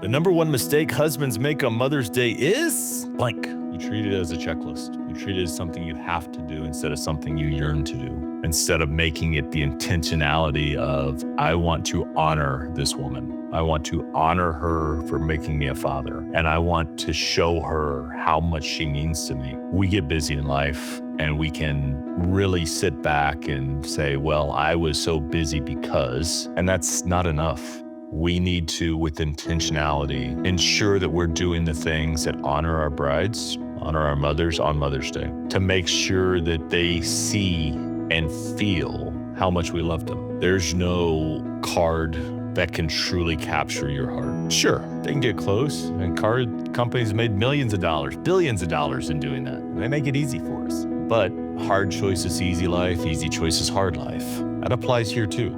The number one mistake husbands make on Mother's Day is blank. You treat it as a checklist. You treat it as something you have to do instead of something you yearn to do. Instead of making it the intentionality of, I want to honor this woman. I want to honor her for making me a father. And I want to show her how much she means to me. We get busy in life and we can really sit back and say, well, I was so busy because, and that's not enough. We need to, with intentionality, ensure that we're doing the things that honor our brides, honor our mothers on Mother's Day, to make sure that they see and feel how much we love them. There's no card that can truly capture your heart. Sure, they can get close, and card companies made millions of dollars, billions of dollars in doing that. They make it easy for us. But hard choice is easy life, easy choice is hard life. That applies here too.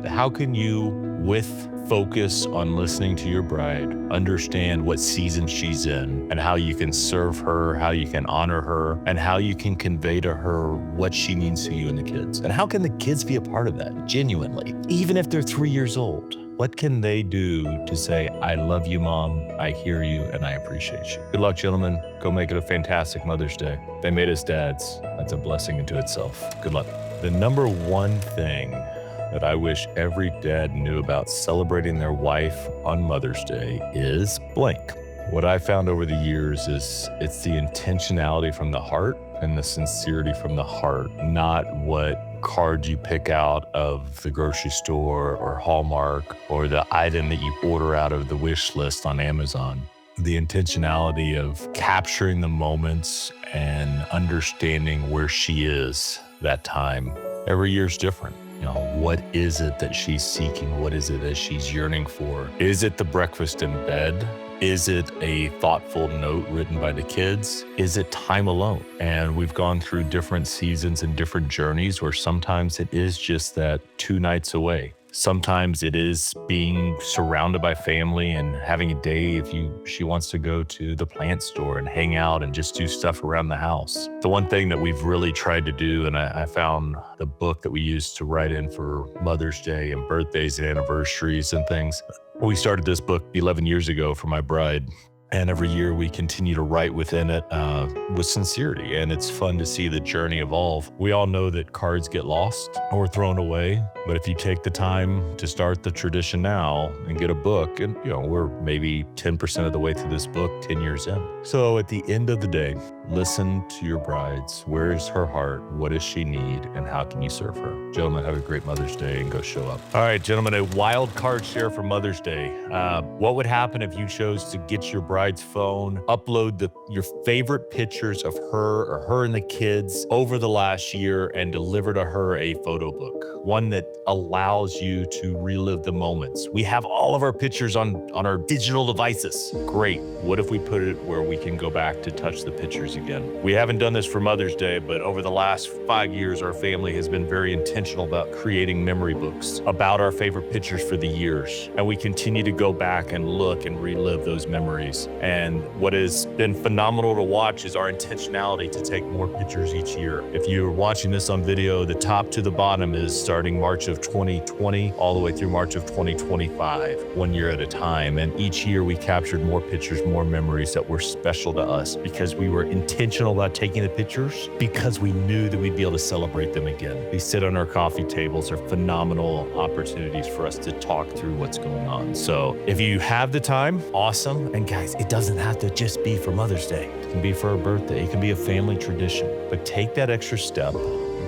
How can you, with focus on listening to your bride, understand what season she's in and how you can serve her, how you can honor her, and how you can convey to her what she means to you and the kids? And how can the kids be a part of that genuinely, even if they're 3 years old? What can they do to say, I love you, Mom, I hear you, and I appreciate you? Good luck, gentlemen. Go make it a fantastic Mother's Day. They made us dads. That's a blessing into itself. Good luck. The number one thing that I wish every dad knew about celebrating their wife on Mother's Day is blank. What I found over the years is it's the intentionality from the heart and the sincerity from the heart, not what card you pick out of the grocery store or Hallmark or the item that you order out of the wish list on Amazon. The intentionality of capturing the moments and understanding where she is that time. Every year's different. You know, what is it that she's seeking? What is it that she's yearning for? Is it the breakfast in bed? Is it a thoughtful note written by the kids? Is it time alone? And we've gone through different seasons and different journeys where sometimes it is just that 2 nights away. Sometimes it is being surrounded by family and having a day if she wants to go to the plant store and hang out and just do stuff around the house. The one thing that we've really tried to do, and I found the book that we used to write in for Mother's Day and birthdays and anniversaries and things. We started this book 11 years ago for my bride. And every year we continue to write within it with sincerity. And it's fun to see the journey evolve. We all know that cards get lost or thrown away. But if you take the time to start the tradition now and get a book, and we're maybe 10% of the way through this book, 10 years in. So at the end of the day, listen to your brides. Where is her heart? What does she need? And how can you serve her? Gentlemen, have a great Mother's Day and go show up. All right, gentlemen, a wild card share for Mother's Day. What would happen if you chose to get your bride's phone, upload your favorite pictures of her or her and the kids over the last year and deliver to her a photo book? One that allows you to relive the moments. We have all of our pictures on our digital devices. Great. What if we put it where we can go back to touch the pictures again? We haven't done this for Mother's Day, but over the last 5 years, our family has been very intentional about creating memory books about our favorite pictures for the years. And we continue to go back and look and relive those memories. And what has been phenomenal to watch is our intentionality to take more pictures each year. If you're watching this on video, the top to the bottom is starting March of 2020 all the way through March of 2025, 1 year at a time. And each year we captured more pictures, more memories that were special to us because we were intentional about taking the pictures because we knew that we'd be able to celebrate them again. They sit on our coffee tables, are phenomenal opportunities for us to talk through what's going on. So if you have the time, awesome. And guys, it doesn't have to just be for Mother's Day. It can be for a birthday. It can be a family tradition. But take that extra step,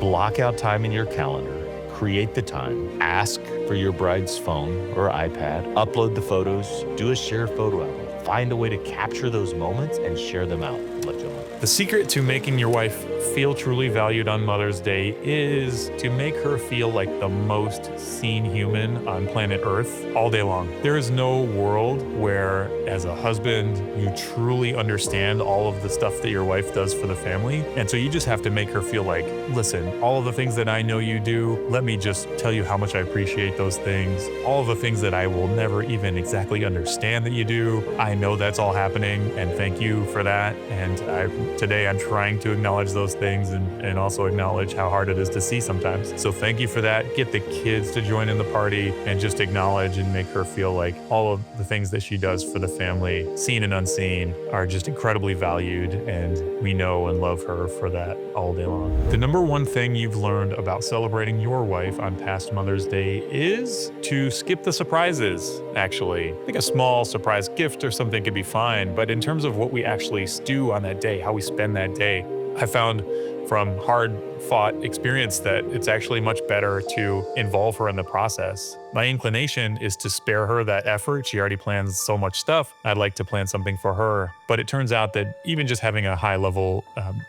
block out time in your calendar, create the time, ask for your bride's phone or iPad, upload the photos, do a share photo album. Find a way to capture those moments and share them out. The secret to making your wife feel truly valued on Mother's Day is to make her feel like the most seen human on planet Earth all day long. There is no world where as a husband, you truly understand all of the stuff that your wife does for the family. And so you just have to make her feel like, listen, all of the things that I know you do, let me just tell you how much I appreciate those things. All of the things that I will never even exactly understand that you do, I know that's all happening, and thank you for that. And today I'm trying to acknowledge those things and also acknowledge how hard it is to see sometimes. So thank you for that. Get the kids to join in the party and just acknowledge and make her feel like all of the things that she does for the family, seen and unseen, are just incredibly valued, and we know and love her for that all day long. The number one thing you've learned about celebrating your wife on past Mother's Day is to skip the surprises, actually. I think a small surprise gift or something could be fine, but in terms of what we actually do on that day, how we spend that day, I found from hard-fought experience that it's actually much better to involve her in the process. My inclination is to spare her that effort. She already plans so much stuff. I'd like to plan something for her. But it turns out that even just having a high-level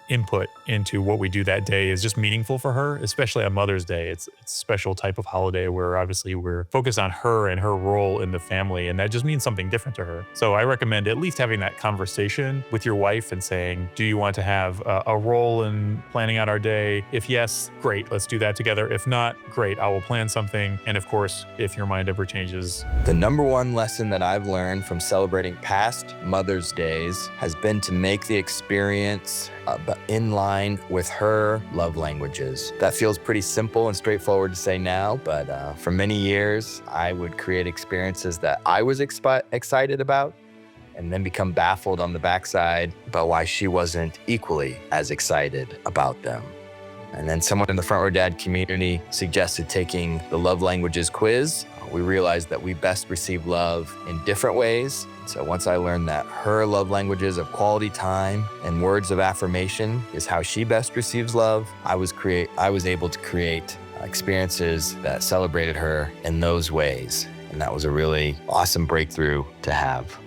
input into what we do that day is just meaningful for her, especially on Mother's Day. It's a special type of holiday where obviously we're focused on her and her role in the family, and that just means something different to her. So I recommend at least having that conversation with your wife and saying, do you want to have a role in planning out our day? If yes, great, let's do that together. If not, great, I will plan something. And of course, if your mind ever changes. The number one lesson that I've learned from celebrating past Mother's Days has been to make the experience in line with her love languages. That feels pretty simple and straightforward to say now, but for many years, I would create experiences that I was excited about and then become baffled on the backside about why she wasn't equally as excited about them. And then someone in the Front Row Dad community suggested taking the love languages quiz. We realized that we best receive love in different ways. So once I learned that her love languages of quality time and words of affirmation is how she best receives love, I was able to create experiences that celebrated her in those ways. And that was a really awesome breakthrough to have.